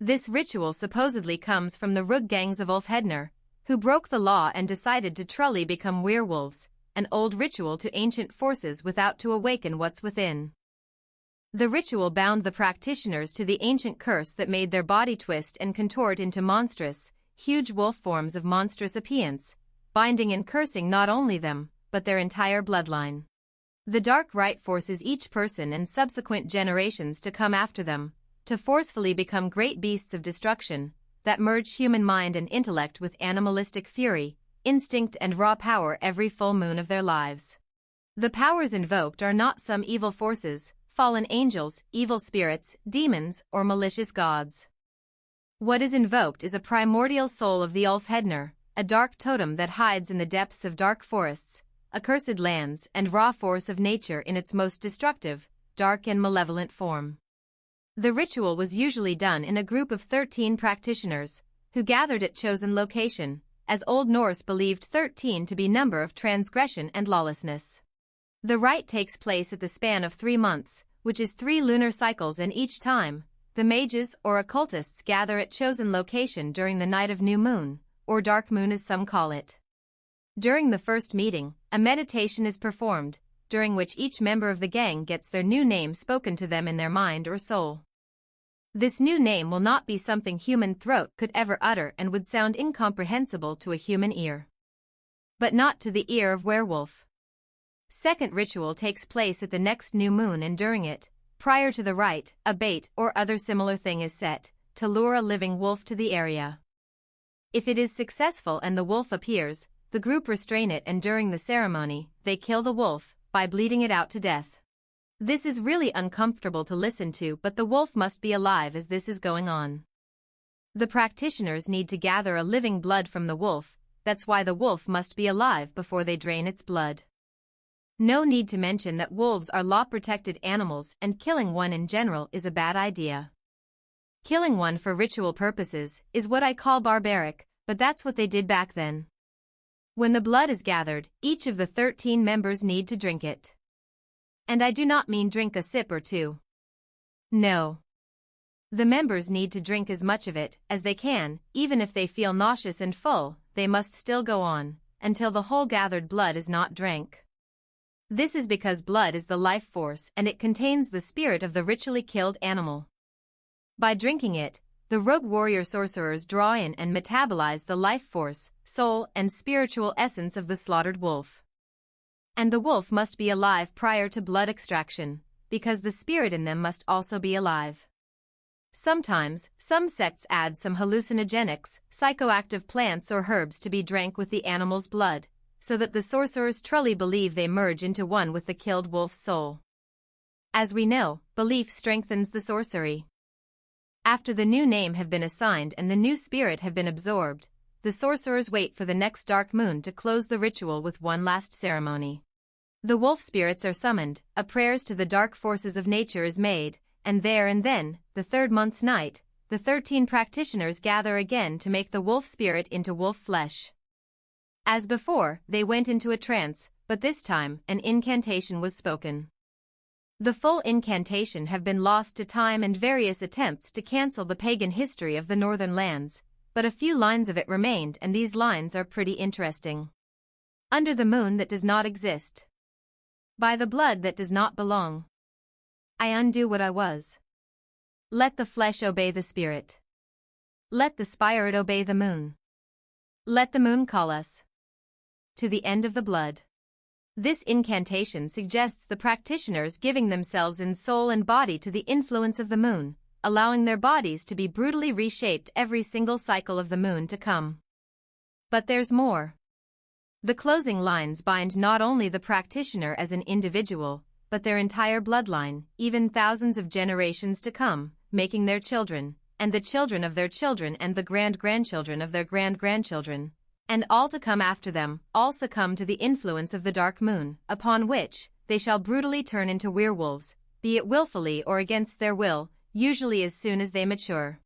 This ritual supposedly comes from the rogue gangs of Ulfhednar, who broke the law and decided to truly become werewolves, an old ritual to ancient forces without to awaken what's within. The ritual bound the practitioners to the ancient curse that made their body twist and contort into monstrous, huge wolf forms of monstrous appearance, binding and cursing not only them, but their entire bloodline. The dark rite forces each person and subsequent generations to come after them, to forcefully become great beasts of destruction, that merge human mind and intellect with animalistic fury, instinct and raw power every full moon of their lives. The powers invoked are not some evil forces, fallen angels, evil spirits, demons, or malicious gods. What is invoked is a primordial soul of the Ulfhednar, a dark totem that hides in the depths of dark forests, accursed lands, and raw force of nature in its most destructive, dark and malevolent form. The ritual was usually done in a group of 13 practitioners, who gathered at chosen location, as Old Norse believed 13 to be number of transgression and lawlessness. The rite takes place at the span of 3 months, which is 3 lunar cycles, and each time, the mages or occultists gather at chosen location during the night of new moon, or dark moon as some call it. During the first meeting, a meditation is performed, during which each member of the gang gets their new name spoken to them in their mind or soul. This new name will not be something human throat could ever utter and would sound incomprehensible to a human ear. But not to the ear of Werewolf. Second ritual takes place at the next new moon, and during it, prior to the rite, a bait or other similar thing is set, to lure a living wolf to the area. If it is successful and the wolf appears, the group restrain it, and during the ceremony, they kill the wolf, by bleeding it out to death. This is really uncomfortable to listen to, but the wolf must be alive as this is going on. The practitioners need to gather a living blood from the wolf, that's why the wolf must be alive before they drain its blood. No need to mention that wolves are law-protected animals, and killing one in general is a bad idea. Killing one for ritual purposes is what I call barbaric, but that's what they did back then. When the blood is gathered, each of the 13 members need to drink it. And I do not mean drink a sip or two. No. The members need to drink as much of it as they can, even if they feel nauseous and full, they must still go on, until the whole gathered blood is not drank. This is because blood is the life force and it contains the spirit of the ritually killed animal. By drinking it, the rogue warrior sorcerers draw in and metabolize the life force, soul, and spiritual essence of the slaughtered wolf. And the wolf must be alive prior to blood extraction, because the spirit in them must also be alive. Sometimes, some sects add some hallucinogenics, psychoactive plants or herbs to be drank with the animal's blood, so that the sorcerers truly believe they merge into one with the killed wolf's soul. As we know, belief strengthens the sorcery. After the new name have been assigned and the new spirit have been absorbed, the sorcerers wait for the next dark moon to close the ritual with one last ceremony. The wolf spirits are summoned, a prayers to the dark forces of nature is made, and there and then, the 3rd month's night, the 13 practitioners gather again to make the wolf spirit into wolf flesh. As before, they went into a trance, but this time, an incantation was spoken. The full incantation have been lost to time and various attempts to cancel the pagan history of the northern lands, but a few lines of it remained, and these lines are pretty interesting. Under the moon that does not exist. By the blood that does not belong. I undo what I was. Let the flesh obey the spirit. Let the spirit obey the moon. Let the moon call us. To the end of the blood. This incantation suggests the practitioners giving themselves in soul and body to the influence of the moon, allowing their bodies to be brutally reshaped every single cycle of the moon to come. But there's more. The closing lines bind not only the practitioner as an individual, but their entire bloodline, even thousands of generations to come, making their children, and the children of their children and the grand-grandchildren of their grand-grandchildren, and all to come after them, all succumb to the influence of the dark moon, upon which they shall brutally turn into werewolves, be it willfully or against their will, usually as soon as they mature.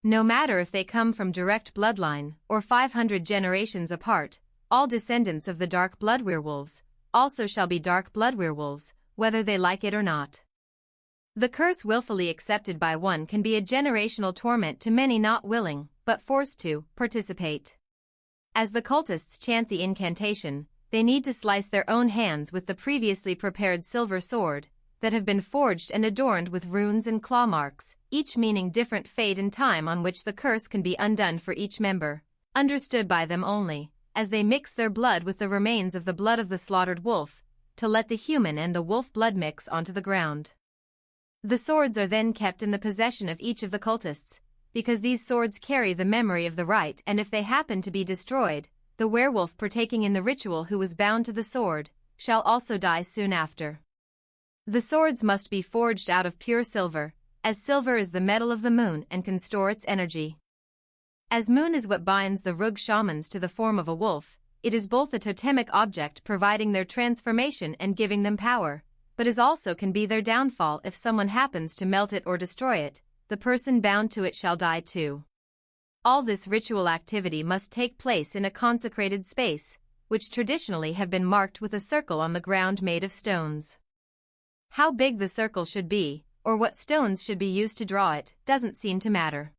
No matter if they come from direct bloodline or 500 generations apart, all descendants of the dark blood werewolves also shall be dark blood werewolves, whether they like it or not. The curse willfully accepted by one can be a generational torment to many not willing, but forced to, participate. As the cultists chant the incantation, they need to slice their own hands with the previously prepared silver sword, that have been forged and adorned with runes and claw marks, each meaning different fate and time on which the curse can be undone for each member, understood by them only, as they mix their blood with the remains of the blood of the slaughtered wolf, to let the human and the wolf blood mix onto the ground. The swords are then kept in the possession of each of the cultists, because these swords carry the memory of the rite, and if they happen to be destroyed, the werewolf partaking in the ritual who was bound to the sword, shall also die soon after. The swords must be forged out of pure silver, as silver is the metal of the moon and can store its energy. As moon is what binds the Rug shamans to the form of a wolf, it is both a totemic object providing their transformation and giving them power, but is also can be their downfall if someone happens to melt it or destroy it, the person bound to it shall die too. All this ritual activity must take place in a consecrated space, which traditionally have been marked with a circle on the ground made of stones. How big the circle should be, or what stones should be used to draw it, doesn't seem to matter.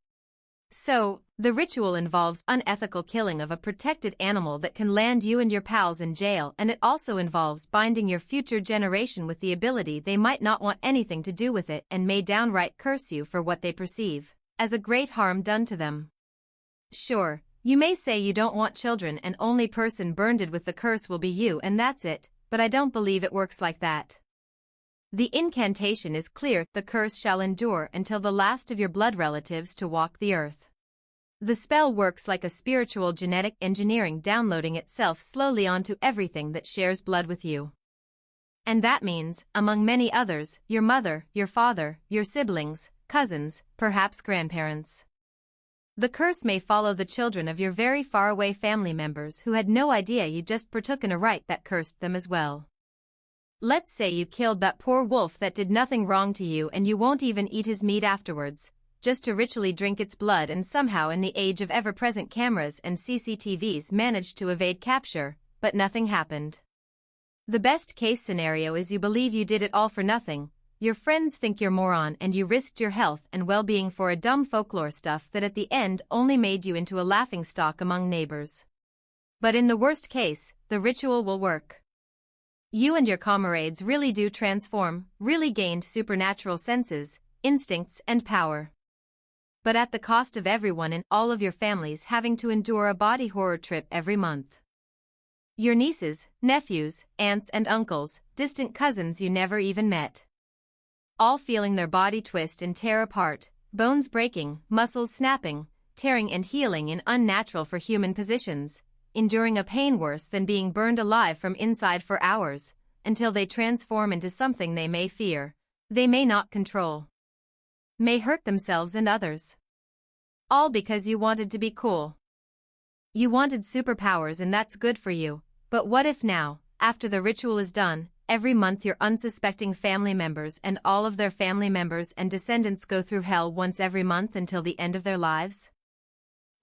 So, the ritual involves unethical killing of a protected animal that can land you and your pals in jail, and it also involves binding your future generation with the ability they might not want anything to do with it and may downright curse you for what they perceive as a great harm done to them. Sure, you may say you don't want children and only person burdened with the curse will be you and that's it, but I don't believe it works like that. The incantation is clear: the curse shall endure until the last of your blood relatives to walk the earth. The spell works like a spiritual genetic engineering, downloading itself slowly onto everything that shares blood with you. And that means, among many others, your mother, your father, your siblings, cousins, perhaps grandparents. The curse may follow the children of your very far-away family members who had no idea you just partook in a rite that cursed them as well. Let's say you killed that poor wolf that did nothing wrong to you and you won't even eat his meat afterwards, just to ritually drink its blood, and somehow in the age of ever-present cameras and CCTVs managed to evade capture, but nothing happened. The best case scenario is you believe you did it all for nothing, your friends think you're moron and you risked your health and well-being for a dumb folklore stuff that at the end only made you into a laughingstock among neighbors. But in the worst case, the ritual will work. You and your comrades really do transform, really gained supernatural senses, instincts and power. But at the cost of everyone in all of your families having to endure a body horror trip every month. Your nieces, nephews, aunts and uncles, distant cousins you never even met. All feeling their body twist and tear apart, bones breaking, muscles snapping, tearing and healing in unnatural for human positions, enduring a pain worse than being burned alive from inside for hours, until they transform into something they may fear, they may not control, may hurt themselves and others. All because you wanted to be cool. You wanted superpowers and that's good for you, but what if now, after the ritual is done, every month your unsuspecting family members and all of their family members and descendants go through hell once every month until the end of their lives?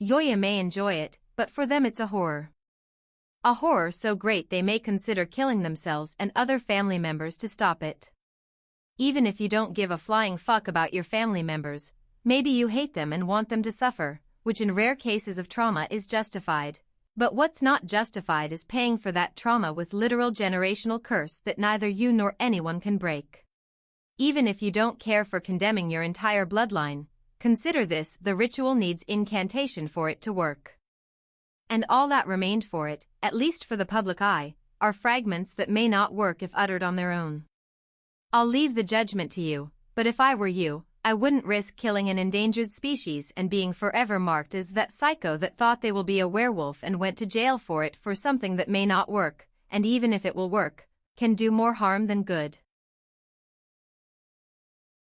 Yoya may enjoy it, but for them it's a horror. A horror so great they may consider killing themselves and other family members to stop it. Even if you don't give a flying fuck about your family members, maybe you hate them and want them to suffer, which in rare cases of trauma is justified. But what's not justified is paying for that trauma with literal generational curse that neither you nor anyone can break. Even if you don't care for condemning your entire bloodline, consider this: the ritual needs incantation for it to work. And all that remained for it, at least for the public eye, are fragments that may not work if uttered on their own. I'll leave the judgment to you, but if I were you, I wouldn't risk killing an endangered species and being forever marked as that psycho that thought they will be a werewolf and went to jail for it for something that may not work, and even if it will work, can do more harm than good.